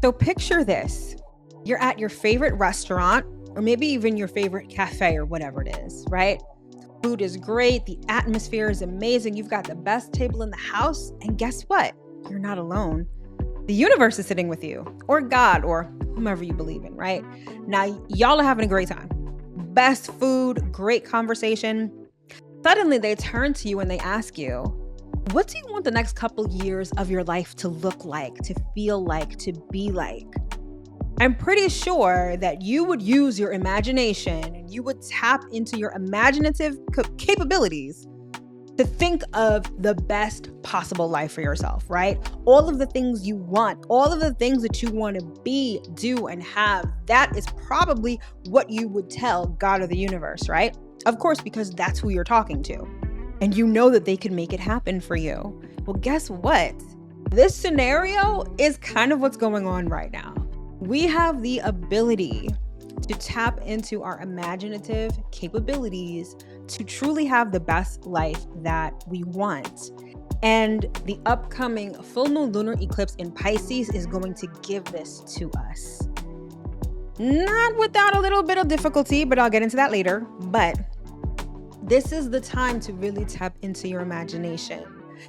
So picture this. You're at your favorite restaurant or maybe even your favorite cafe or whatever it is, right? Food is great. The atmosphere is amazing. You've got the best table in the house. And guess what? You're not alone. The universe is sitting with you, or God, or whomever you believe in, right? Now, y'all are having a great time. Best food, great conversation. Suddenly, they turn to you and they ask you, what do you want the next couple years of your life to look like, to feel like, to be like? I'm pretty sure that you would use your imagination and you would tap into your imaginative capabilities to think of the best possible life for yourself, right? All of the things you want, all of the things that you want to be, do, and have, that is probably what you would tell God or the universe, right? Of course, because that's who you're talking to. And you know that they can make it happen for you. Well, guess what? This scenario is kind of what's going on right now. We have the ability to tap into our imaginative capabilities to truly have the best life that we want. And the upcoming full moon lunar eclipse in Pisces is going to give this to us. Not without a little bit of difficulty, but I'll get into that later. But this is the time to really tap into your imagination.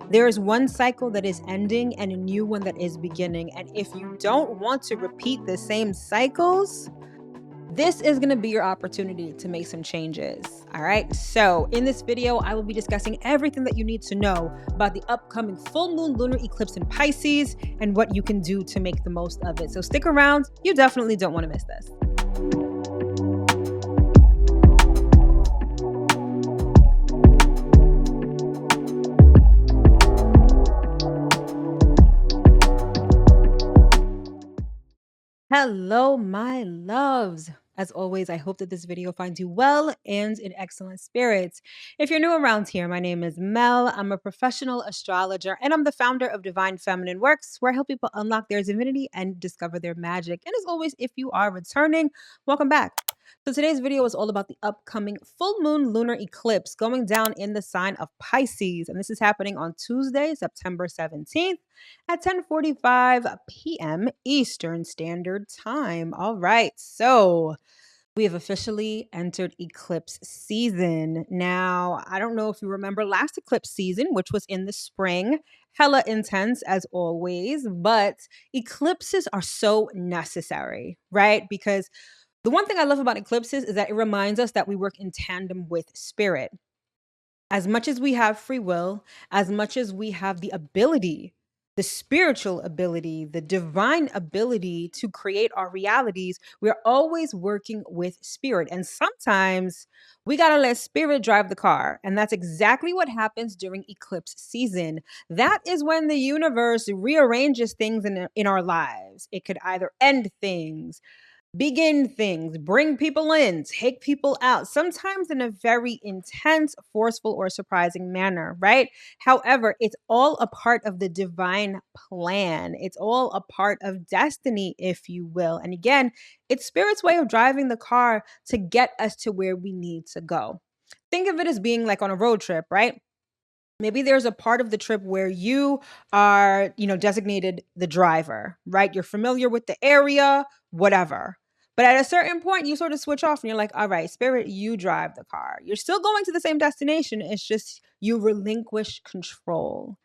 There is one cycle that is ending and a new one that is beginning. And if you don't want to repeat the same cycles, this is going to be your opportunity to make some changes. All right. So in this video, I will be discussing everything that you need to know about the upcoming full moon lunar eclipse in Pisces and what you can do to make the most of it. So stick around. You definitely don't want to miss this. Hello, my loves. As always, I hope that this video finds you well and in excellent spirits. If you're new around here, my name is Mel. I'm a professional astrologer and I'm the founder of Divine Feminine Works, where I help people unlock their divinity and discover their magic. And as always, if you are returning, welcome back. So today's video is all about the upcoming full moon lunar eclipse going down in the sign of Pisces. And this is happening on Tuesday, September 17th at 10:45 p.m. Eastern Standard Time. All right. So we have officially entered eclipse season. Now, I don't know if you remember last eclipse season, which was in the spring, hella intense as always, but eclipses are so necessary, right? Because the one thing I love about eclipses is that it reminds us that we work in tandem with spirit. As much as we have free will, as much as we have the ability, the spiritual ability, the divine ability to create our realities, we're always working with spirit. And sometimes we got to let spirit drive the car. And that's exactly what happens during eclipse season. That is when the universe rearranges things in our lives. It could either end things, begin things, bring people in, take people out, sometimes in a very intense, forceful, or surprising manner, right? However, it's all a part of the divine plan. It's all a part of destiny, if you will. And again, it's spirit's way of driving the car to get us to where we need to go. Think of it as being like on a road trip, right? Maybe there's a part of the trip where you are, designated the driver, right? You're familiar with the area, whatever. But at a certain point, you sort of switch off and you're like, all right, spirit, you drive the car. You're still going to the same destination. It's just you relinquish control.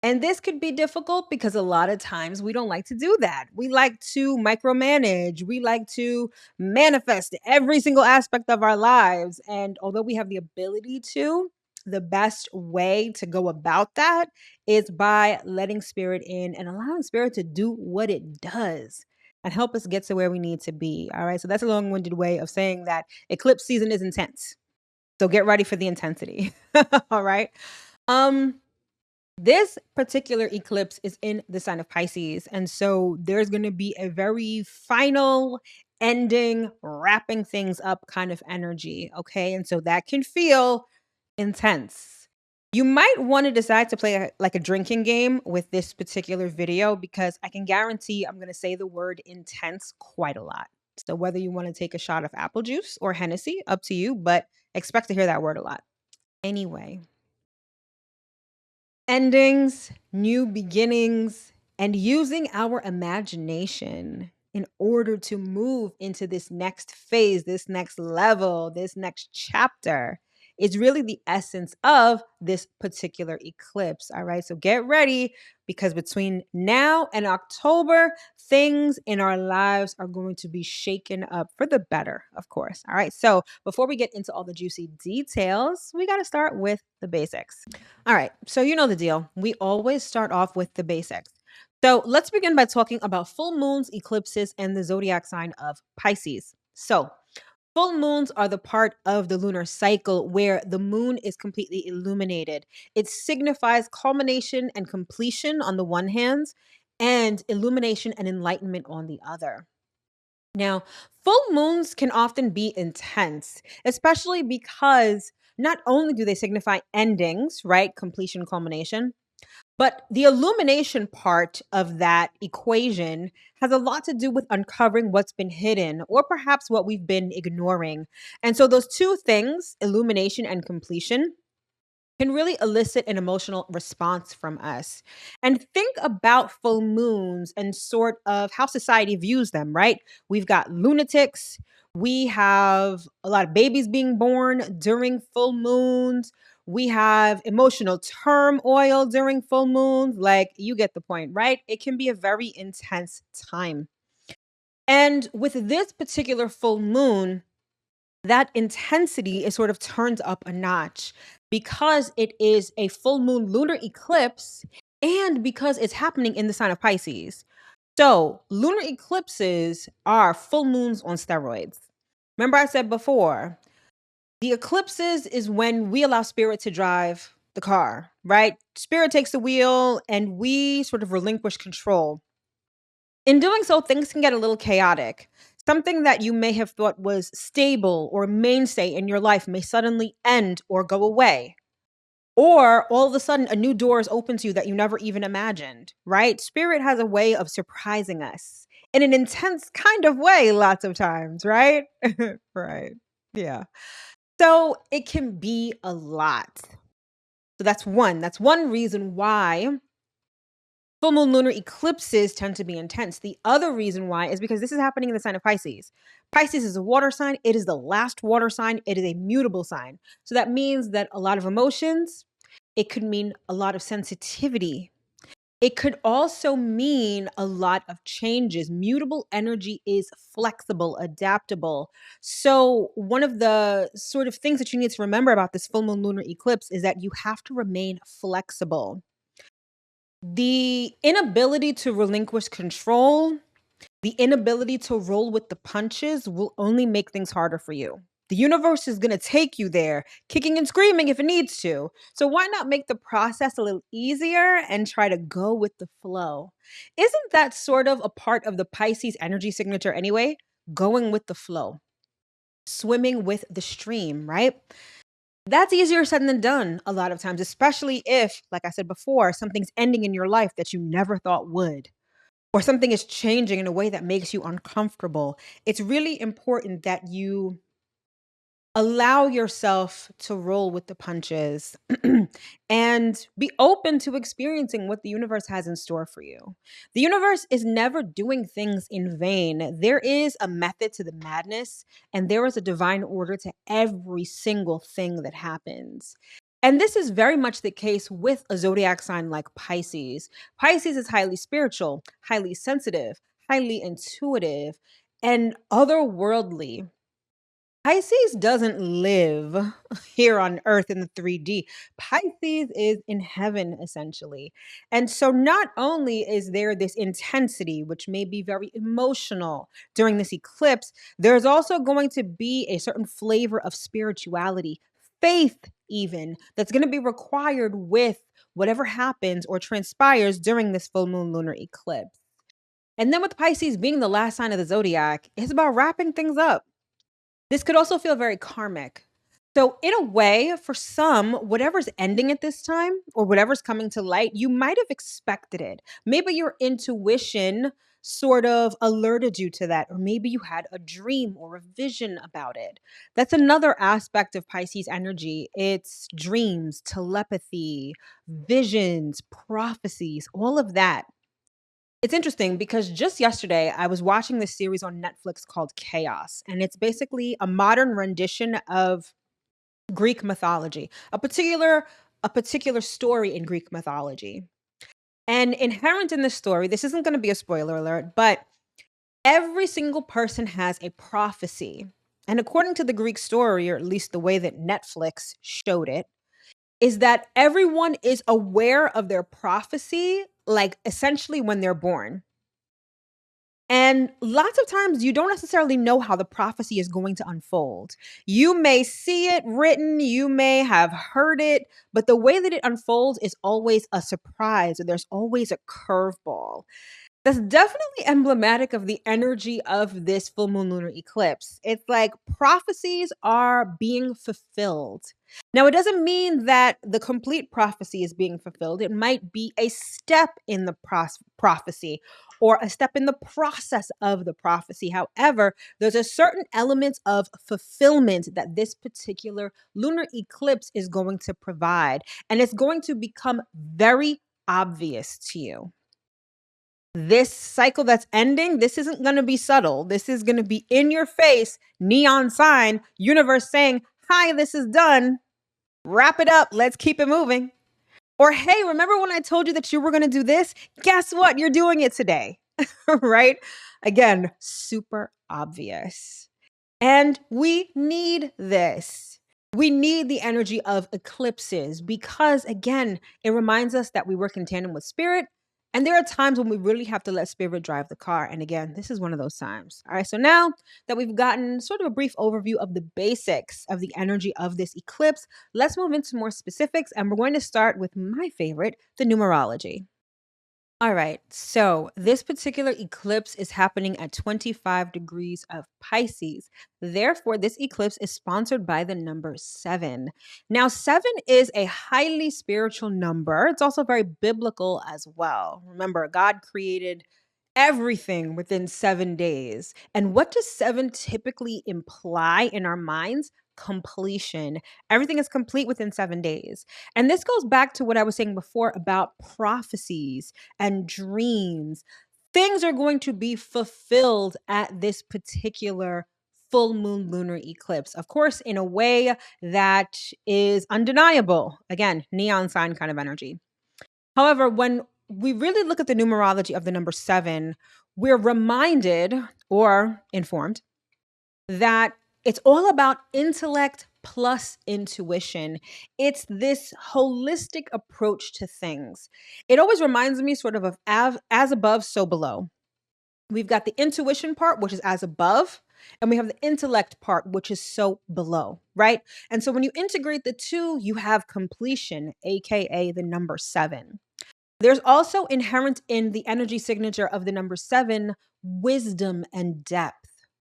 And this could be difficult because a lot of times we don't like to do that. We like to micromanage. We like to manifest every single aspect of our lives. And although we have the ability to, the best way to go about that is by letting spirit in and allowing spirit to do what it does and help us get to where we need to be. All right. So that's a long-winded way of saying that eclipse season is intense. So get ready for the intensity. All right. This particular eclipse is in the sign of Pisces. And so there's going to be a very final ending, wrapping things up kind of energy. Okay. And so that can feel intense. You might want to decide to play like a drinking game with this particular video because I can guarantee I'm going to say the word intense quite a lot. So whether you want to take a shot of apple juice or Hennessy, up to you, but expect to hear that word a lot. Anyway, endings, new beginnings, and using our imagination in order to move into this next phase, this next level, this next chapter is really the essence of this particular eclipse. All right. So get ready because between now and October, things in our lives are going to be shaken up for the better, of course. All right. So before we get into all the juicy details, we got to start with the basics. All right. So you know the deal. We always start off with the basics. So let's begin by talking about full moons, eclipses, and the zodiac sign of Pisces. So, full moons are the part of the lunar cycle where the moon is completely illuminated. It signifies culmination and completion on the one hand, and illumination and enlightenment on the other. Now, full moons can often be intense, especially because not only do they signify endings, right? Completion, culmination, but the illumination part of that equation has a lot to do with uncovering what's been hidden or perhaps what we've been ignoring. And so, those two things, illumination and completion, can really elicit an emotional response from us. And think about full moons and sort of how society views them, right? We've got lunatics, we have a lot of babies being born during full moons. We have emotional turmoil during full moons. Like, you get the point, right? It can be a very intense time. And with this particular full moon, that intensity is sort of turned up a notch because it is a full moon lunar eclipse and because it's happening in the sign of Pisces. So, lunar eclipses are full moons on steroids. Remember, I said before, the eclipses is when we allow spirit to drive the car, right? Spirit takes the wheel and we sort of relinquish control. In doing so, things can get a little chaotic. Something that you may have thought was stable or mainstay in your life may suddenly end or go away. Or all of a sudden, a new door is open to you that you never even imagined, right? Spirit has a way of surprising us in an intense kind of way, lots of times, right? Right. Yeah. So it can be a lot. So that's one. That's one reason why full moon lunar eclipses tend to be intense. The other reason why is because this is happening in the sign of Pisces. Pisces is a water sign. It is the last water sign. It is a mutable sign. So that means that a lot of emotions, it could mean a lot of sensitivity. It could also mean a lot of changes. Mutable energy is flexible, adaptable. So, one of the sort of things that you need to remember about this full moon lunar eclipse is that you have to remain flexible. The inability to relinquish control, the inability to roll with the punches will only make things harder for you. The universe is going to take you there, kicking and screaming if it needs to. So why not make the process a little easier and try to go with the flow? Isn't that sort of a part of the Pisces energy signature anyway? Going with the flow, swimming with the stream, right? That's easier said than done a lot of times, especially if, like I said before, something's ending in your life that you never thought would, or something is changing in a way that makes you uncomfortable. It's really important that you allow yourself to roll with the punches and be open to experiencing what the universe has in store for you. The universe is never doing things in vain. There is a method to the madness, and there is a divine order to every single thing that happens. And this is very much the case with a zodiac sign like Pisces. Pisces is highly spiritual, highly sensitive, highly intuitive, and otherworldly. Pisces doesn't live here on earth in the 3D. Pisces is in heaven, essentially. And so, not only is there this intensity, which may be very emotional during this eclipse, there's also going to be a certain flavor of spirituality, faith, even, that's going to be required with whatever happens or transpires during this full moon lunar eclipse. And then, with Pisces being the last sign of the zodiac, it's about wrapping things up. This could also feel very karmic. So, in a way, for some, whatever's ending at this time or whatever's coming to light, you might have expected it. Maybe your intuition sort of alerted you to that, or maybe you had a dream or a vision about it. That's another aspect of Pisces energy. It's dreams, telepathy, visions, prophecies, all of that. It's interesting because just yesterday I was watching this series on Netflix called Chaos, and it's basically a modern rendition of Greek mythology, a particular story in Greek mythology. And inherent in this story, this isn't going to be a spoiler alert, but every single person has a prophecy. And according to the Greek story, or at least the way that Netflix showed it, is that everyone is aware of their prophecy, like essentially when they're born. And lots of times you don't necessarily know how the prophecy is going to unfold. You may see it written, you may have heard it, but the way that it unfolds is always a surprise, or there's always a curveball. That's definitely emblematic of the energy of this full moon lunar eclipse. It's like prophecies are being fulfilled. Now, it doesn't mean that the complete prophecy is being fulfilled. It might be a step in the prophecy or a step in the process of the prophecy. However, there's a certain element of fulfillment that this particular lunar eclipse is going to provide, and it's going to become very obvious to you. This cycle that's ending, this isn't going to be subtle. This is going to be in your face, neon sign, universe saying, "Hi, this is done. Wrap it up. Let's keep it moving." Or, "Hey, remember when I told you that you were going to do this? Guess what? You're doing it today." Right? Again, super obvious. And we need this. We need the energy of eclipses because, again, it reminds us that we work in tandem with spirit. And there are times when we really have to let spirit drive the car. And again, this is one of those times. All right. So now that we've gotten sort of a brief overview of the basics of the energy of this eclipse, let's move into more specifics. And we're going to start with my favorite, the numerology. All right. So this particular eclipse is happening at 25 degrees of Pisces. Therefore, this eclipse is sponsored by the number seven. Now, seven is a highly spiritual number. It's also very biblical as well. Remember, God created everything within 7 days. And what does seven typically imply in our minds? Completion. Everything is complete within 7 days. And this goes back to what I was saying before about prophecies and dreams. Things are going to be fulfilled at this particular full moon lunar eclipse. Of course, in a way that is undeniable. Again, neon sign kind of energy. However, when we really look at the numerology of the number seven, we're reminded or informed that it's all about intellect plus intuition. It's this holistic approach to things. It always reminds me sort of as above, so below. We've got the intuition part, which is as above, and we have the intellect part, which is so below, right? And so when you integrate the two, you have completion, AKA the number seven. There's also inherent in the energy signature of the number seven wisdom and depth,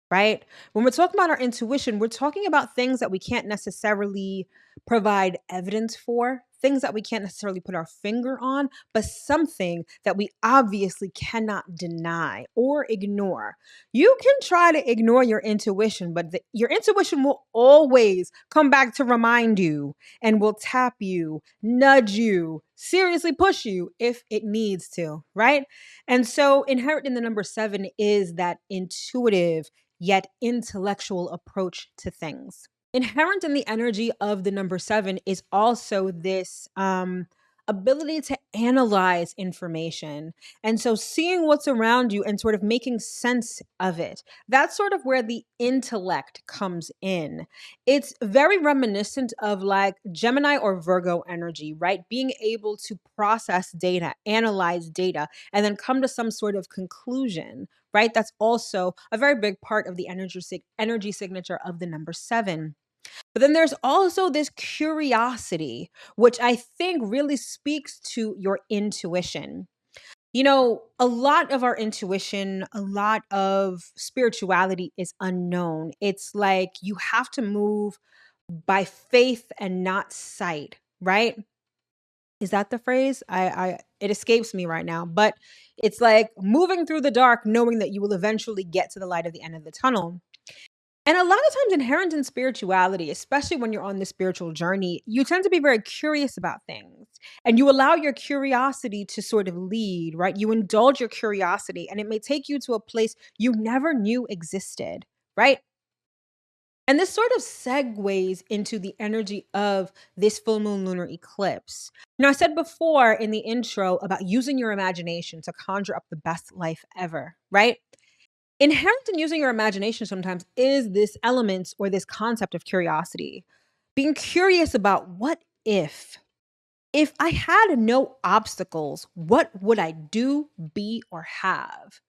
right? When we're talking about our intuition, we're talking about things that we can't necessarily provide evidence for, things that we can't necessarily put our finger on, but something that we obviously cannot deny or ignore. You can try to ignore your intuition, but your intuition will always come back to remind you and will tap you, nudge you, seriously push you if it needs to, right? And so, inherent in the number seven is that intuitive yet intellectual approach to things. Inherent in the energy of the number seven is also this ability to analyze information. And so seeing what's around you and sort of making sense of it. That's sort of where the intellect comes in. It's very reminiscent of like Gemini or Virgo energy, right? Being able to process data, analyze data, and then come to some sort of conclusion, right? That's also a very big part of the energy signature of the number seven. But then there's also this curiosity, which I think really speaks to your intuition. You know, a lot of our intuition, a lot of spirituality is unknown. It's like you have to move by faith and not sight, right? Is that the phrase? I it escapes me right now, but it's like moving through the dark knowing that you will eventually get to the light at the end of the tunnel. And a lot of times, inherent in spirituality, especially when you're on this spiritual journey, you tend to be very curious about things and you allow your curiosity to sort of lead, right? You indulge your curiosity and it may take you to a place you never knew existed, right? And this sort of segues into the energy of this full moon lunar eclipse. Now, I said before in the intro about using your imagination to conjure up the best life ever, right? Inherent in using your imagination sometimes is this element or this concept of curiosity. Being curious about what if I had no obstacles, what would I do, be, or have?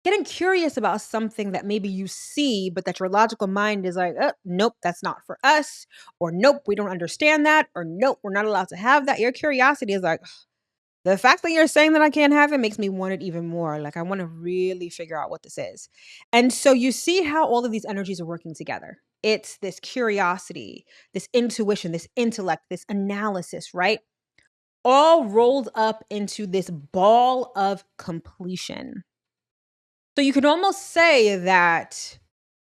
Getting curious about something that maybe you see, but that your logical mind is like, oh, nope, that's not for us, or nope, we don't understand that, or nope, we're not allowed to have that. Your curiosity is like, the fact that you're saying that I can't have it makes me want it even more. Like, I want to really figure out what this is. And so you see how all of these energies are working together. It's this curiosity, this intuition, this intellect, this analysis, right? All rolled up into this ball of completion. So you can almost say that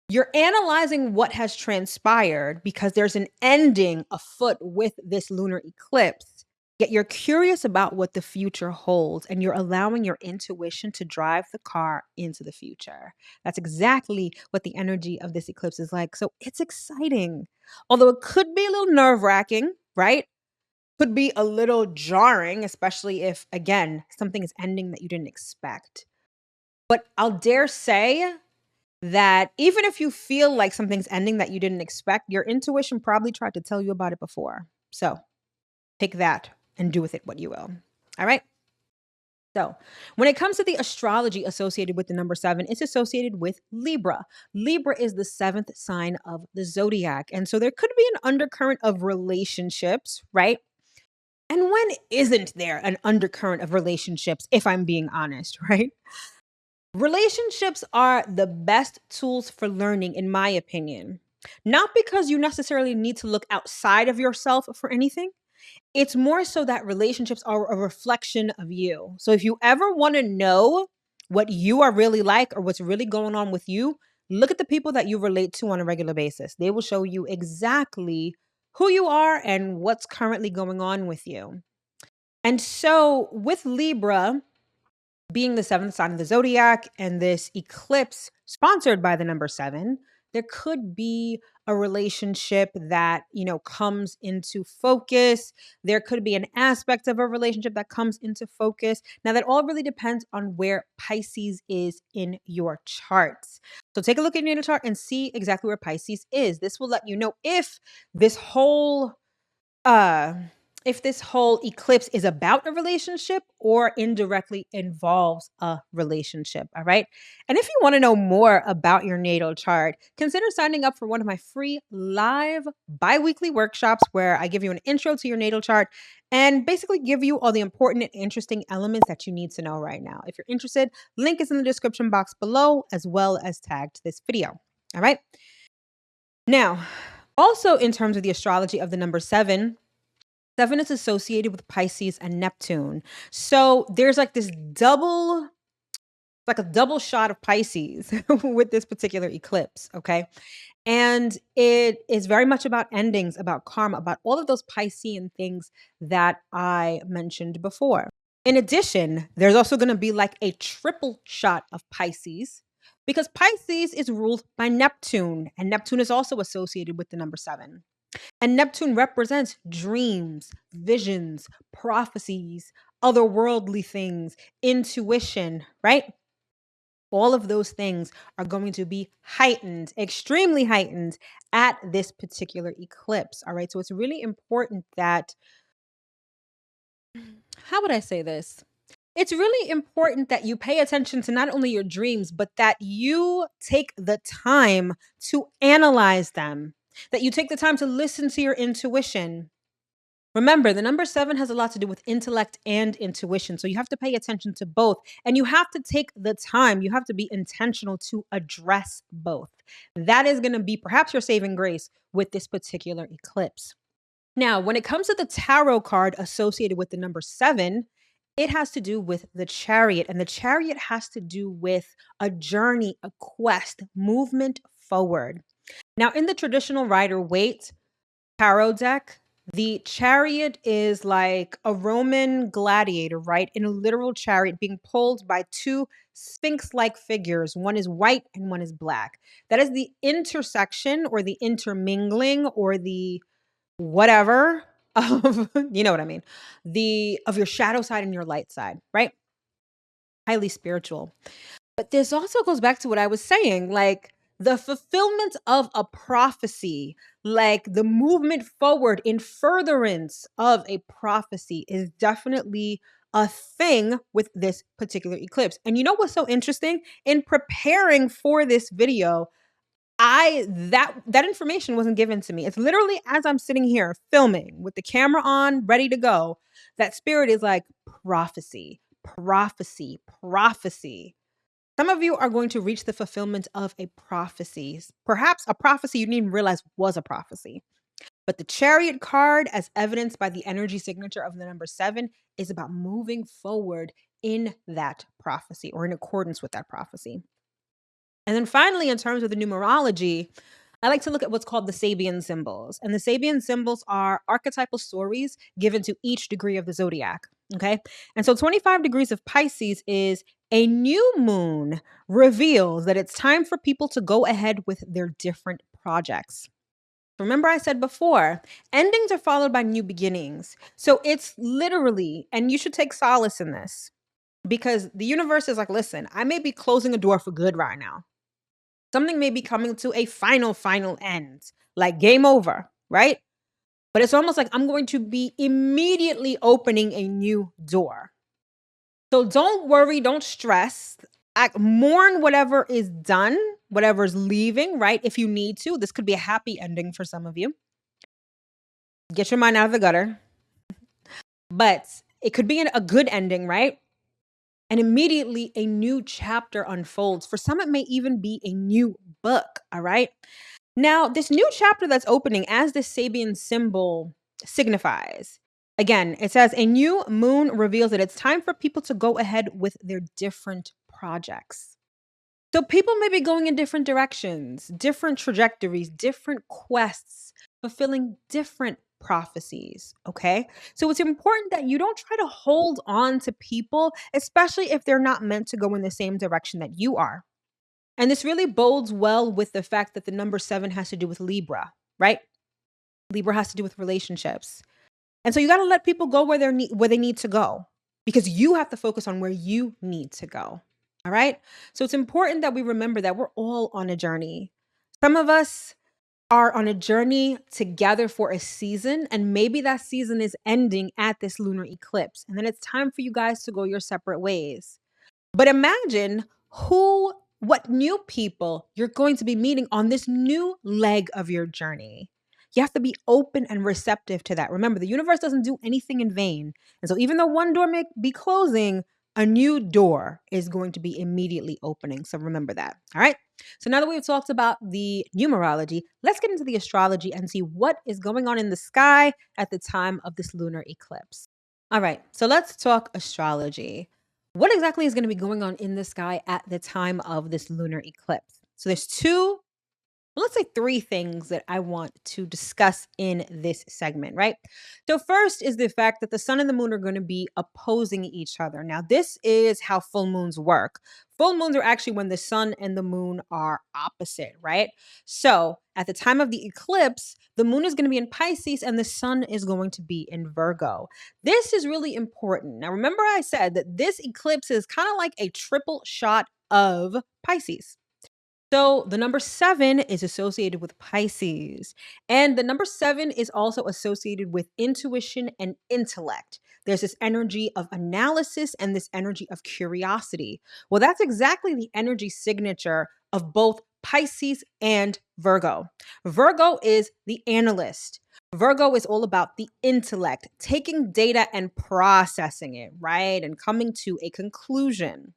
you're analyzing what has transpired because there's an ending afoot with this lunar eclipse. Yet you're curious about what the future holds and you're allowing your intuition to drive the car into the future. That's exactly what the energy of this eclipse is like. So it's exciting. Although it could be a little nerve wracking, right? Could be a little jarring, especially if, again, something is ending that you didn't expect. But I'll dare say that even if you feel like something's ending that you didn't expect, your intuition probably tried to tell you about it before. So take that and do with it what you will. All right. So, when it comes to the astrology associated with the number 7, it's associated with Libra. Libra is the 7th sign of the zodiac. And so there could be an undercurrent of relationships, right? And when isn't there an undercurrent of relationships, if I'm being honest, right? Relationships are the best tools for learning, in my opinion. Not because you necessarily need to look outside of yourself for anything. It's more so that relationships are a reflection of you. So if you ever want to know what you are really like or what's really going on with you, look at the people that you relate to on a regular basis. They will show you exactly who you are and what's currently going on with you. And so with Libra, being the 7th sign of the zodiac and this eclipse sponsored by the number 7, there could be a relationship that, comes into focus. There could be an aspect of a relationship that comes into focus. Now, that all really depends on where Pisces is in your charts. So take a look at your natal chart and see exactly where Pisces is. This will let you know this whole uh if this whole eclipse is about a relationship or indirectly involves a relationship. All right. And if you want to know more about your natal chart, consider signing up for one of my free live bi-weekly workshops where I give you an intro to your natal chart and basically give you all the important and interesting elements that you need to know right now. If you're interested, link is in the description box below, as well as tagged this video. All right. Now, also in terms of the astrology of the number 7, 7 is associated with Pisces and Neptune. So there's like this like a double shot of Pisces with this particular eclipse. Okay. And it is very much about endings, about karma, about all of those Piscean things that I mentioned before. In addition, there's also going to be like a triple shot of Pisces because Pisces is ruled by Neptune, and Neptune is also associated with the number 7. And Neptune represents dreams, visions, prophecies, otherworldly things, intuition, right? All of those things are going to be heightened, extremely heightened at this particular eclipse. All right. So it's really important that, how would I say this? It's really important that you pay attention to not only your dreams, but that you take the time to analyze them, that you take the time to listen to your intuition. Remember, the number 7 has a lot to do with intellect and intuition. So you have to pay attention to both. And you have to take the time, you have to be intentional to address both. That is going to be perhaps your saving grace with this particular eclipse. Now, when it comes to the tarot card associated with the number 7, it has to do with the chariot. And the chariot has to do with a journey, a quest, movement forward. Now, in the traditional Rider-Waite tarot deck, the chariot is like a Roman gladiator, right? In a literal chariot being pulled by two sphinx like figures. One is white and one is black. That is the intersection or the intermingling or the whatever of, you know what I mean? The of your shadow side and your light side, right? Highly spiritual. But this also goes back to what I was saying, like the fulfillment of a prophecy, like the movement forward in furtherance of a prophecy is definitely a thing with this particular eclipse. And you know what's so interesting? In preparing for this video, that information wasn't given to me. It's literally as I'm sitting here filming with the camera on, ready to go, that spirit is like prophecy, prophecy, prophecy. Some of you are going to reach the fulfillment of a prophecy, perhaps a prophecy you didn't even realize was a prophecy. But the chariot card, as evidenced by the energy signature of the number 7, is about moving forward in that prophecy or in accordance with that prophecy. And then finally, in terms of the numerology, I like to look at what's called the Sabian symbols. And the Sabian symbols are archetypal stories given to each degree of the zodiac. Okay. And so 25 degrees of Pisces is a new moon reveals that it's time for people to go ahead with their different projects. Remember, I said before, endings are followed by new beginnings. So it's literally, and you should take solace in this because the universe is like, listen, I may be closing a door for good right now. Something may be coming to a final end, like game over, right? But it's almost like I'm going to be immediately opening a new door. So don't worry, don't stress. Mourn whatever is done, whatever's leaving, right? If you need to. This could be a happy ending for some of you. Get your mind out of the gutter. But it could be a good ending, right? And immediately a new chapter unfolds. For some, it may even be a new book, all right? Now, this new chapter that's opening, as this Sabian symbol signifies, again, it says a new moon reveals that it's time for people to go ahead with their different projects. So people may be going in different directions, different trajectories, different quests, fulfilling different prophecies. Okay. So it's important that you don't try to hold on to people, especially if they're not meant to go in the same direction that you are. And this really bodes well with the fact that the number 7 has to do with Libra, right? Libra has to do with relationships. And so you got to let people go where they need to go because you have to focus on where you need to go. All right? So it's important that we remember that we're all on a journey. Some of us are on a journey together for a season, and maybe that season is ending at this lunar eclipse. And then it's time for you guys to go your separate ways. But imagine what new people you're going to be meeting on this new leg of your journey. You have to be open and receptive to that. Remember, the universe doesn't do anything in vain. And so even though one door may be closing, a new door is going to be immediately opening. So remember that. All right. So now that we've talked about the numerology, let's get into the astrology and see what is going on in the sky at the time of this lunar eclipse. All right. So let's talk astrology. What exactly is going to be going on in the sky at the time of this lunar eclipse? So there's let's say 3 things that I want to discuss in this segment, right? So first is the fact that the sun and the moon are going to be opposing each other. Now, this is how full moons work. Full moons are actually when the sun and the moon are opposite, right? So at the time of the eclipse, the moon is going to be in Pisces and the sun is going to be in Virgo. This is really important. Now, remember I said that this eclipse is kind of like a triple shot of Pisces. So the number 7 is associated with Pisces. And the number 7 is also associated with intuition and intellect. There's this energy of analysis and this energy of curiosity. Well, that's exactly the energy signature of both Pisces and Virgo. Virgo is the analyst. Virgo is all about the intellect, taking data and processing it, right? And coming to a conclusion.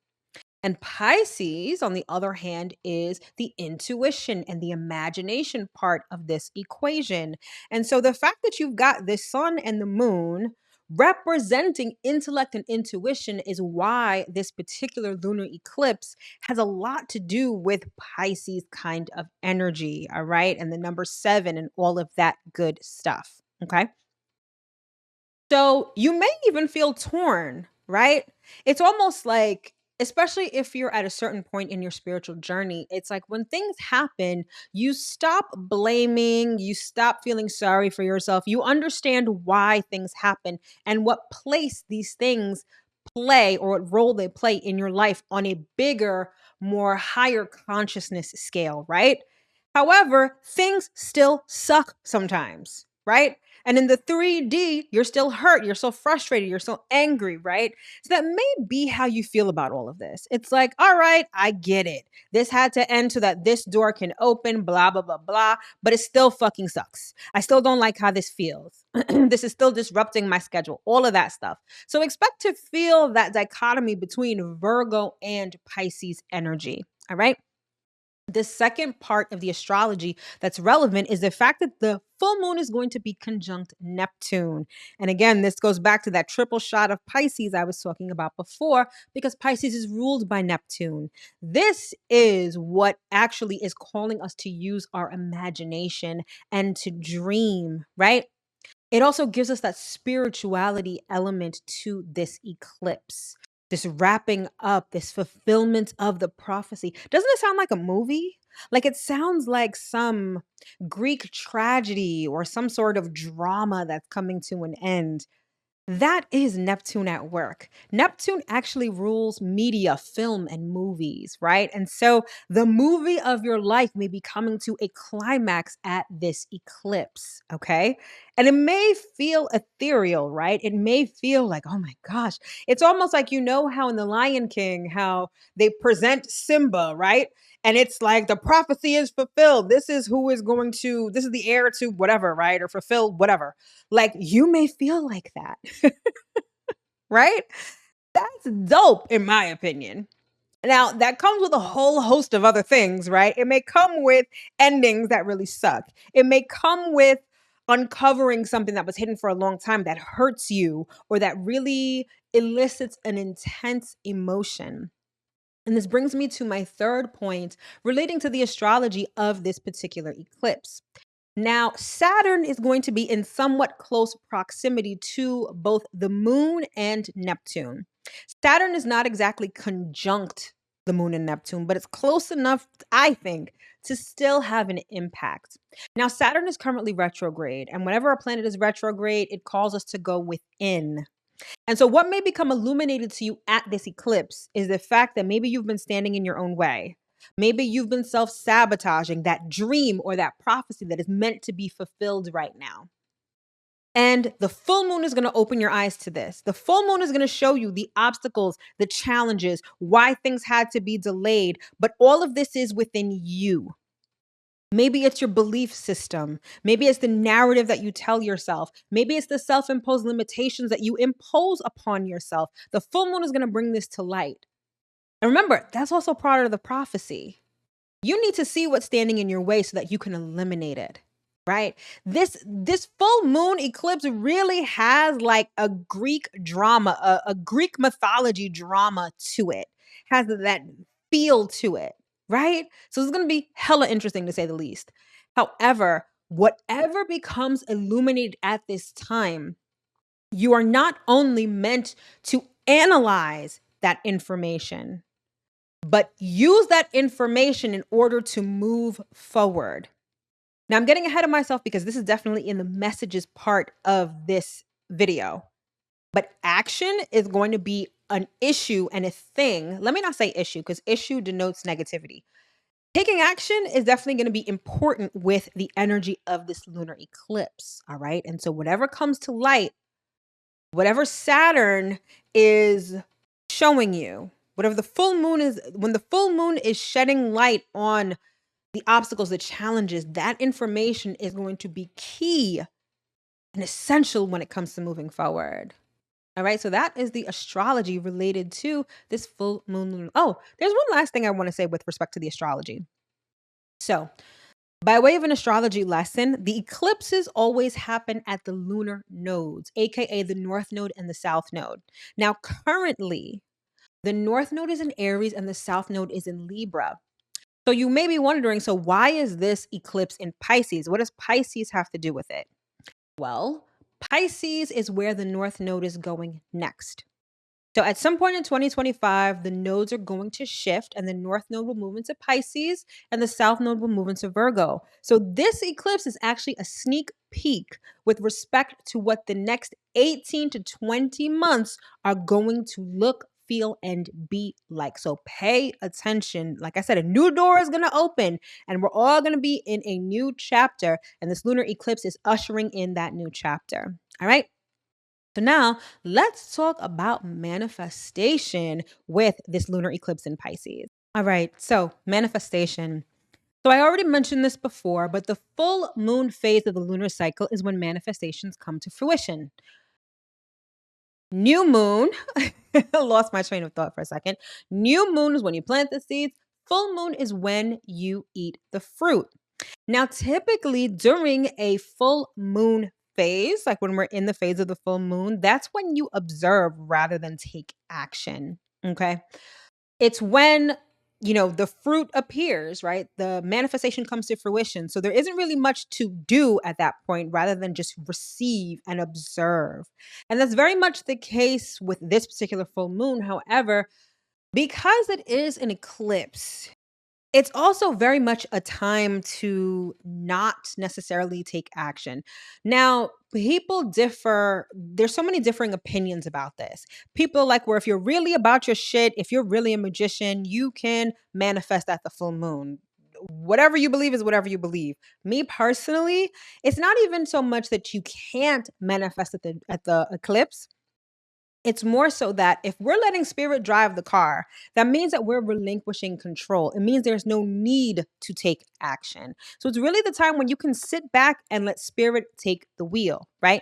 And Pisces, on the other hand, is the intuition and the imagination part of this equation. And so the fact that you've got this sun and the moon representing intellect and intuition is why this particular lunar eclipse has a lot to do with Pisces kind of energy, all right? And the number 7 and all of that good stuff, okay? So you may even feel torn, right? It's almost like, especially if you're at a certain point in your spiritual journey, it's like when things happen, you stop blaming, you stop feeling sorry for yourself. You understand why things happen and what place these things play or what role they play in your life on a bigger, more higher consciousness scale, right? However, things still suck sometimes, right? And in the 3D, you're still hurt, you're so frustrated, you're so angry, right? So that may be how you feel about all of this. It's like, all right, I get it. This had to end so that this door can open, blah, blah, blah, blah, but it still fucking sucks. I still don't like how this feels. This is still disrupting my schedule, all of that stuff. So expect to feel that dichotomy between Virgo and Pisces energy, all right? The second part of the astrology that's relevant is the fact that the full moon is going to be conjunct Neptune. And again, this goes back to that triple shot of Pisces I was talking about before, because Pisces is ruled by Neptune. This is what actually is calling us to use our imagination and to dream, right? It also gives us that spirituality element to this eclipse, this wrapping up, this fulfillment of the prophecy. Doesn't it sound like a movie? Like it sounds like some Greek tragedy or some sort of drama that's coming to an end. That is Neptune at work. Neptune actually rules media, film, and movies, right? And so the movie of your life may be coming to a climax at this eclipse, okay? And it may feel ethereal, right? It may feel like, oh my gosh. It's almost like, you know, how in The Lion King, how they present Simba, right? And it's like the prophecy is fulfilled. This is who is going to, this is the heir to whatever, right? Or fulfill whatever. Like you may feel like that, right? That's dope, in my opinion. Now, that comes with a whole host of other things, right? It may come with endings that really suck. It may come with uncovering something that was hidden for a long time that hurts you or that really elicits an intense emotion. And this brings me to my third point relating to the astrology of this particular eclipse. Now, Saturn is going to be in somewhat close proximity to both the moon and Neptune. Saturn is not exactly conjunct the moon and Neptune, but it's close enough, I think, to still have an impact. Now, Saturn is currently retrograde, and whenever a planet is retrograde, it calls us to go within. And so, what may become illuminated to you at this eclipse is the fact that maybe you've been standing in your own way. Maybe you've been self sabotaging that dream or that prophecy that is meant to be fulfilled right now. And the full moon is going to open your eyes to this. The full moon is going to show you the obstacles, the challenges, why things had to be delayed. But all of this is within you. Maybe it's your belief system. Maybe it's the narrative that you tell yourself. Maybe it's the self imposed limitations that you impose upon yourself. The full moon is going to bring this to light. And remember, that's also part of the prophecy. You need to see what's standing in your way so that you can eliminate it. Right? This full moon eclipse really has like a Greek drama, a Greek mythology drama to it. Has that feel to it, right? So it's going to be hella interesting to say the least. However, whatever becomes illuminated at this time, you are not only meant to analyze that information, but use that information in order to move forward. Now, I'm getting ahead of myself because this is definitely in the messages part of this video. But action is going to be an issue and a thing. Let me not say issue because issue denotes negativity. Taking action is definitely going to be important with the energy of this lunar eclipse. All right. And so, whatever comes to light, whatever Saturn is showing you, whatever the full moon is, when the full moon is shedding light on the obstacles, the challenges, that information is going to be key and essential when it comes to moving forward. All right, so that is the astrology related to this full moon. Oh, there's one last thing I want to say with respect to the astrology. So, By way of an astrology lesson, the eclipses always happen at the lunar nodes, aka the North Node and the South Node. Now, currently, the North Node is in Aries and the South Node is in Libra. So you may be wondering, so why is this eclipse in Pisces? What does Pisces have to do with it? Well, Pisces is where the North Node is going next. So at some point in 2025, the nodes are going to shift and the North Node will move into Pisces and the South Node will move into Virgo. So this eclipse is actually a sneak peek with respect to what the next 18 to 20 months are going to look, feel, and be like. So pay attention. Like I said, a new door is going to open and we're all going to be in a new chapter. And this lunar eclipse is ushering in that new chapter. All right. So now let's talk about manifestation with this lunar eclipse in Pisces. All right, so manifestation. So I already mentioned this before, but the full moon phase of the lunar cycle is when manifestations come to fruition. New moon, lost my train of thought for a second. New moon is when you plant the seeds. Full moon is when you eat the fruit. Now, typically during a full moon phase, like when we're in the phase of the full moon, that's when you observe rather than take action. Okay. It's when, the fruit appears, right? The manifestation comes to fruition. So there isn't really much to do at that point rather than just receive and observe. And that's very much the case with this particular full moon. However, because it is an eclipse, it's also very much a time to not necessarily take action. Now, people differ. There's so many differing opinions about this. People like where if you're really about your shit, if you're really a magician, you can manifest at the full moon. Whatever you believe is whatever you believe. Me personally, it's not even so much that you can't manifest at the eclipse. It's more so that if we're letting spirit drive the car, that means that we're relinquishing control. It means there's no need to take action. So it's really the time when you can sit back and let spirit take the wheel, right?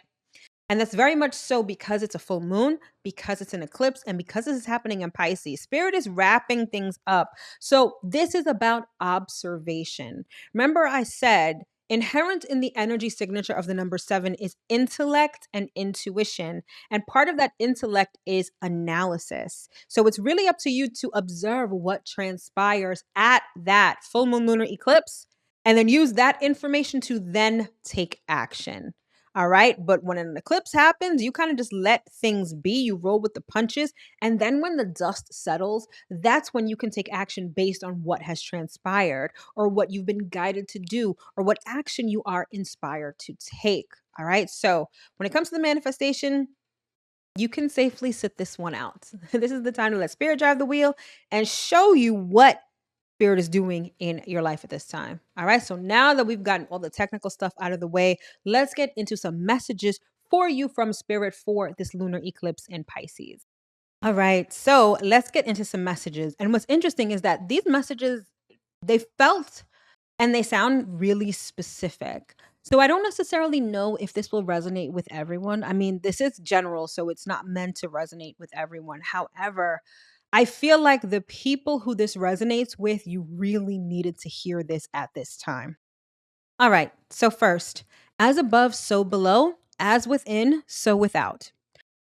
And that's very much so because it's a full moon, because it's an eclipse, and because this is happening in Pisces. Spirit is wrapping things up. So this is about observation. Remember, I said inherent in the energy signature of the number 7 is intellect and intuition. And part of that intellect is analysis. So it's really up to you to observe what transpires at that full moon lunar eclipse and then use that information to then take action. All right. But when an eclipse happens, you kind of just let things be. You roll with the punches. And then when the dust settles, that's when you can take action based on what has transpired or what you've been guided to do or what action you are inspired to take. All right. So when it comes to the manifestation, you can safely sit this one out. This is the time to let spirit drive the wheel and show you what spirit is doing in your life at this time. All right. So now that we've gotten all the technical stuff out of the way, let's get into some messages for you from spirit for this lunar eclipse in Pisces. All right. So let's get into some messages. And what's interesting is that these messages, they felt and they sound really specific. So I don't necessarily know if this will resonate with everyone. I mean, this is general, so it's not meant to resonate with everyone. However, I feel like the people who this resonates with, you really needed to hear this at this time. All right. So first, as above, so below, as within, so without.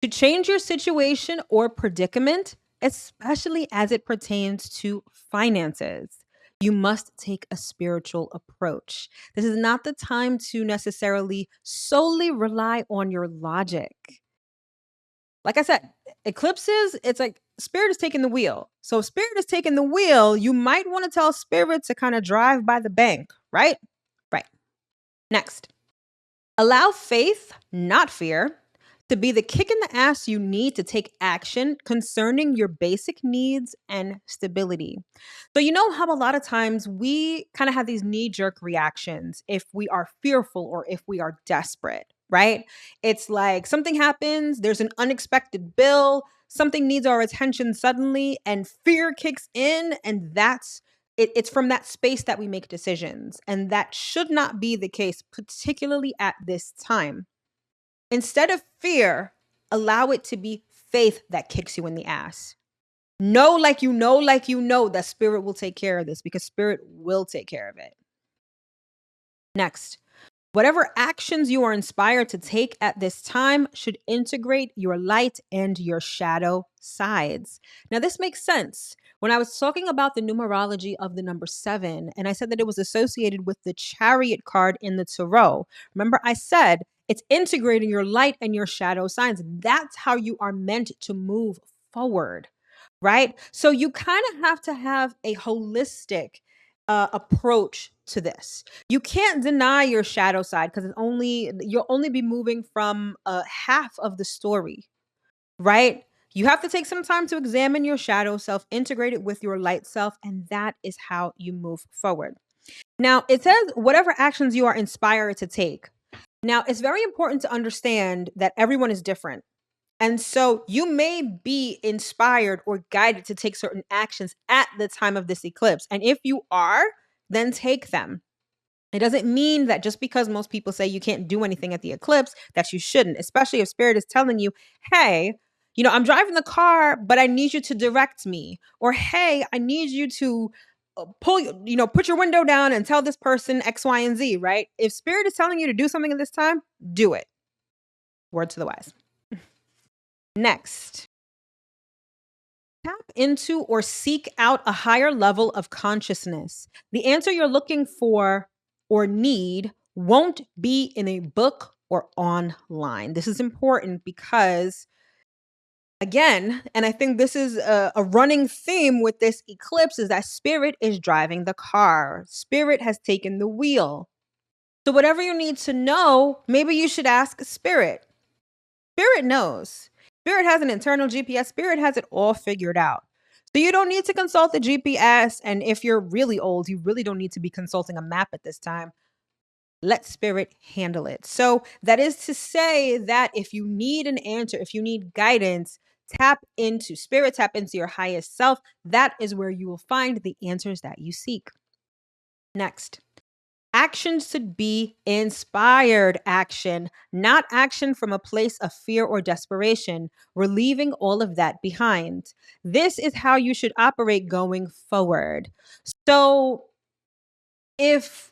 To change your situation or predicament, especially as it pertains to finances, you must take a spiritual approach. This is not the time to necessarily solely rely on your logic. Like I said, eclipses, it's like spirit is taking the wheel. So if spirit is taking the wheel, you might want to tell spirit to kind of drive by the bank, right? Right. Next, allow faith, not fear, to be the kick in the ass you need to take action concerning your basic needs and stability. So, you know how a lot of times we kind of have these knee jerk reactions if we are fearful or if we are desperate, right? It's like something happens, there's an unexpected bill, something needs our attention suddenly, and fear kicks in, and it's from that space that we make decisions. And that should not be the case, particularly at this time. Instead of fear, allow it to be faith that kicks you in the ass. Know like you know that spirit will take care of this because spirit will take care of it. Next, whatever actions you are inspired to take at this time should integrate your light and your shadow sides. Now, this makes sense. When I was talking about the numerology of the number 7, and I said that it was associated with the chariot card in the tarot, remember I said it's integrating your light and your shadow signs. That's how you are meant to move forward, right? So you kind of have to have a holistic approach to this. You can't deny your shadow side because you'll only be moving from half of the story, right? You have to take some time to examine your shadow self, integrate it with your light self, and that is how you move forward. Now, it says whatever actions you are inspired to take. Now, it's very important to understand that everyone is different. And so you may be inspired or guided to take certain actions at the time of this eclipse. And if you are, then take them. It doesn't mean that just because most people say you can't do anything at the eclipse, that you shouldn't, especially if spirit is telling you, hey, I'm driving the car, but I need you to direct me. Or, hey, I need you to put your window down and tell this person X, Y, and Z, right? If spirit is telling you to do something at this time, do it. Word to the wise. Next, tap into or seek out a higher level of consciousness. The answer you're looking for or need won't be in a book or online. This is important because, again, and I think this is a running theme with this eclipse, is that spirit is driving the car. Spirit has taken the wheel. So whatever you need to know, maybe you should ask spirit. Spirit knows. Spirit has an internal GPS. Spirit has it all figured out. So you don't need to consult the GPS. And if you're really old, you really don't need to be consulting a map at this time. Let spirit handle it. So that is to say that if you need an answer, if you need guidance, tap into spirit, tap into your highest self. That is where you will find the answers that you seek. Next. Action should be inspired action, not action from a place of fear or desperation. We're leaving all of that behind. This is how you should operate going forward. So if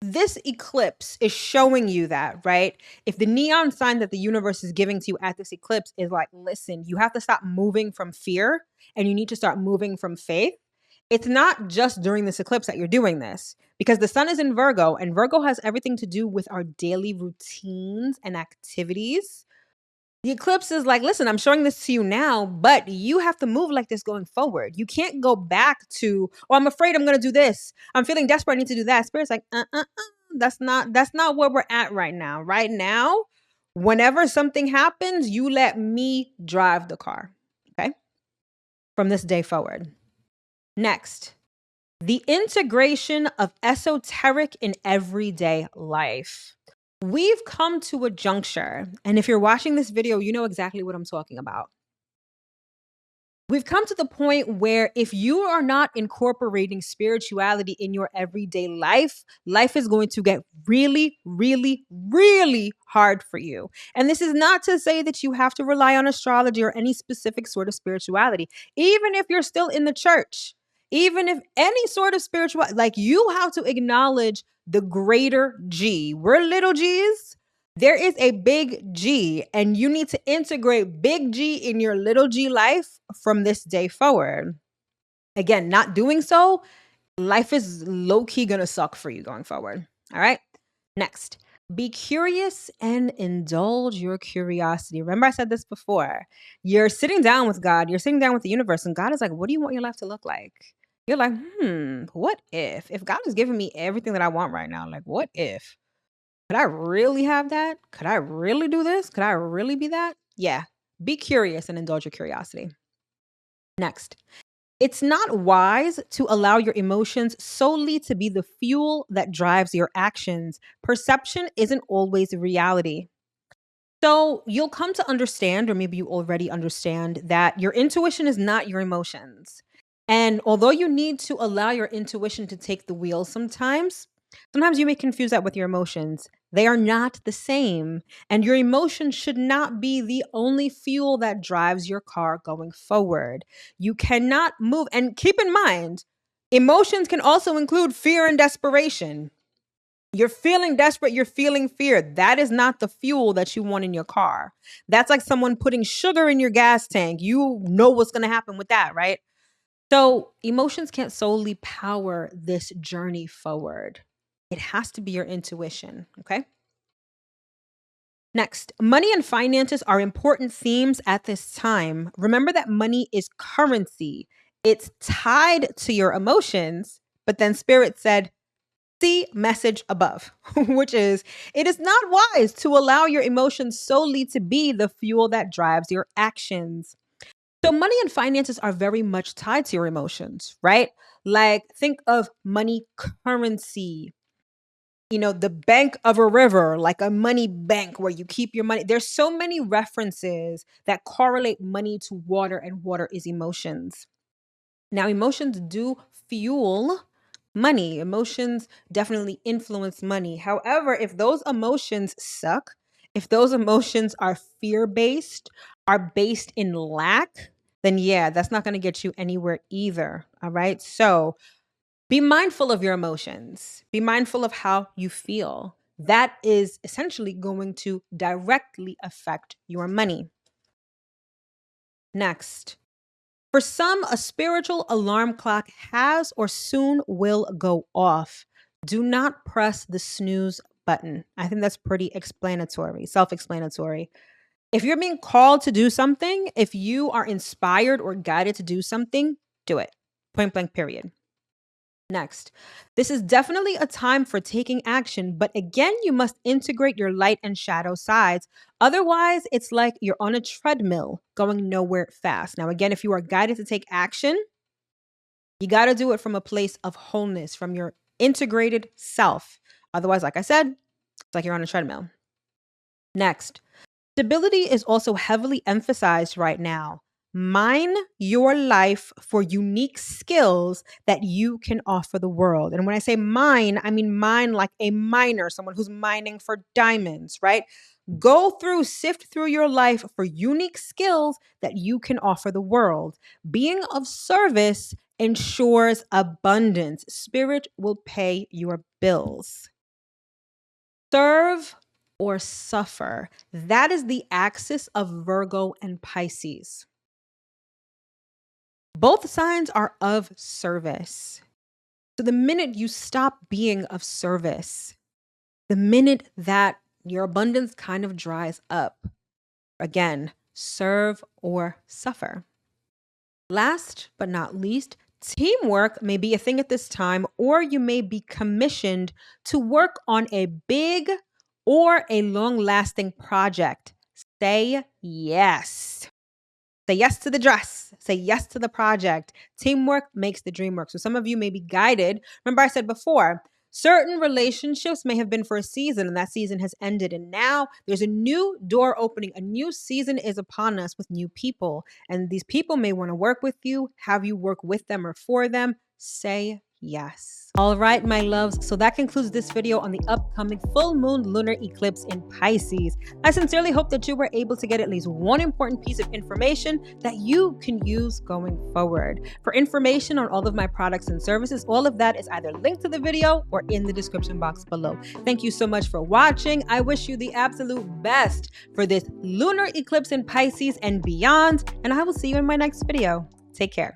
this eclipse is showing you that, right? If the neon sign that the universe is giving to you at this eclipse is like, listen, you have to stop moving from fear and you need to start moving from faith. It's not just during this eclipse that you're doing this, because the sun is in Virgo, and Virgo has everything to do with our daily routines and activities. The eclipse is like, listen, I'm showing this to you now, but you have to move like this going forward. You can't go back to, oh, I'm afraid I'm going to do this. I'm feeling desperate. I need to do that. Spirit's like, that's not where we're at right now. Right now, whenever something happens, you let me drive the car. Okay. From this day forward. Next, the integration of esoteric in everyday life. We've come to a juncture, and if you're watching this video, you know exactly what I'm talking about. We've come to the point where if you are not incorporating spirituality in your everyday life, life is going to get really, really, really hard for you. And this is not to say that you have to rely on astrology or any specific sort of spirituality. Even if you're still in the church, even if any sort of spiritual, like, you have to acknowledge the greater G. We're little G's. There is a big G, and you need to integrate big G in your little G life from this day forward. Again, not doing so, life is low-key gonna suck for you going forward. All right. Next, be curious and indulge your curiosity. Remember, I said this before. You're sitting down with God, you're sitting down with the universe, and God is like, what do you want your life to look like? You're like, what if God is giving me everything that I want right now? Like, what if? Could I really have that? Could I really do this? Could I really be that? Yeah. Be curious and indulge your curiosity. Next, it's not wise to allow your emotions solely to be the fuel that drives your actions. Perception isn't always reality. So you'll come to understand, or maybe you already understand, that your intuition is not your emotions. And although you need to allow your intuition to take the wheel sometimes you may confuse that with your emotions. They are not the same. And your emotions should not be the only fuel that drives your car going forward. You cannot move. And keep in mind, emotions can also include fear and desperation. You're feeling desperate. You're feeling fear. That is not the fuel that you want in your car. That's like someone putting sugar in your gas tank. You know what's going to happen with that, right? So emotions can't solely power this journey forward. It has to be your intuition. Okay. Next, money and finances are important themes at this time. Remember that money is currency, it's tied to your emotions. But then Spirit said, see message above, which is it is not wise to allow your emotions solely to be the fuel that drives your actions. So, money and finances are very much tied to your emotions, right? Like, think of money currency, the bank of a river, like a money bank where you keep your money. There's so many references that correlate money to water, and water is emotions. Now, emotions do fuel money. Emotions definitely influence money. However, if those emotions suck, if those emotions are fear based, are based in lack, then yeah, that's not going to get you anywhere either. All right. So be mindful of your emotions, be mindful of how you feel. That is essentially going to directly affect your money. Next, for some, a spiritual alarm clock has or soon will go off. Do not press the snooze button. I think that's pretty explanatory, self explanatory. If you're being called to do something, if you are inspired or guided to do something, do it. Point blank, period. Next, this is definitely a time for taking action, but again, you must integrate your light and shadow sides. Otherwise, it's like you're on a treadmill going nowhere fast. Now, again, if you are guided to take action, you got to do it from a place of wholeness, from your integrated self. Otherwise, like I said, it's like you're on a treadmill. Next, stability is also heavily emphasized right now. Mine your life for unique skills that you can offer the world. And when I say mine, I mean mine like a miner, someone who's mining for diamonds, right? Sift through your life for unique skills that you can offer the world. Being of service ensures abundance. Spirit will pay your bills. Serve or suffer. That is the axis of Virgo and Pisces. Both signs are of service. So the minute you stop being of service, the minute that your abundance kind of dries up, again, serve or suffer. Last but not least, teamwork may be a thing at this time, or you may be commissioned to work on a big or a long-lasting project. Say yes. Say yes to the dress. Say yes to the project. Teamwork makes the dream work. So some of you may be guided. Remember I said before, certain relationships may have been for a season and that season has ended. And now there's a new door opening. A new season is upon us with new people. And these people may want to work with you, have you work with them or for them. Say yes. All right, my loves. So that concludes this video on the upcoming full moon lunar eclipse in Pisces. I sincerely hope that you were able to get at least one important piece of information that you can use going forward. For information on all of my products and services, all of that is either linked to the video or in the description box below. Thank you so much for watching. I wish you the absolute best for this lunar eclipse in Pisces and beyond, and I will see you in my next video. Take care.